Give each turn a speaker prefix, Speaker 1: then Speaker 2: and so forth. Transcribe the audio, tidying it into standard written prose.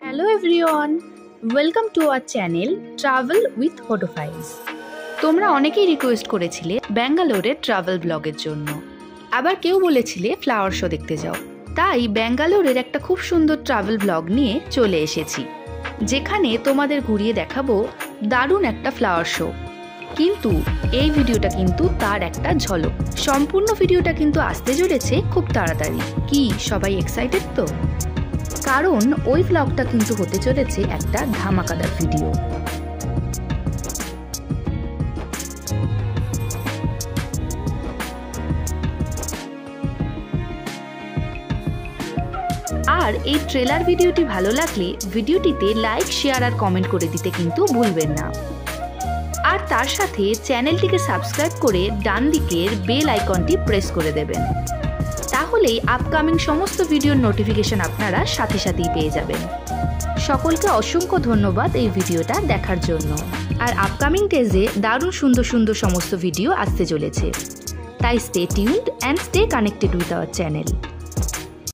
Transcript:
Speaker 1: Hello everyone, welcome to our channel travel with photophiles. তোমরা অনেকেই request করেছিলে ব্যাঙ্গালোরের ট্রাভেল ব্লগের জন্য, আবার কেউ বলেছিলে ফ্লাওয়ার শো দেখতে যাও। তাই ব্যাঙ্গালোরের একটা খুব সুন্দর ট্রাভেল ব্লগ নিয়ে চলে এসেছি, যেখানে তোমাদের ঘুরিয়ে দেখাবো দারুণ একটা ফ্লাওয়ার শো। কিন্তু এই ভিডিওটা কিন্তু তার একটা ঝলক। সম্পূর্ণ ভিডিওটা কিন্তু আসতে চলেছে খুব তাড়াতাড়ি। কি সবাই এক্সাইটেড তো? কারণ ওই ব্লগটা কিন্তু হতে চলেছে একটা ধামাকাদার ভিডিও। আর এই ট্রেলার ভিডিওটি ভালো লাগলে ভিডিওটিতে লাইক, শেয়ার আর কমেন্ট করে দিতে কিন্তু ভুলবেন না। আর তার সাথে চ্যানেলটিকে সাবস্ক্রাইব করে ডান দিকের বেল আইকনটি প্রেস করে দেবেন, তাহলেই আপকামিং সমস্ত ভিডিওর নোটিফিকেশন আপনারা সাথে সাথেই পেয়ে যাবেন। সকলকে অসংখ্য ধন্যবাদ এই ভিডিওটা দেখার জন্য। আর আপকামিং ডেজে দারুণ সুন্দর সুন্দর সমস্ত ভিডিও আসতে চলেছে, তাই stay tuned and stay connected with our channel.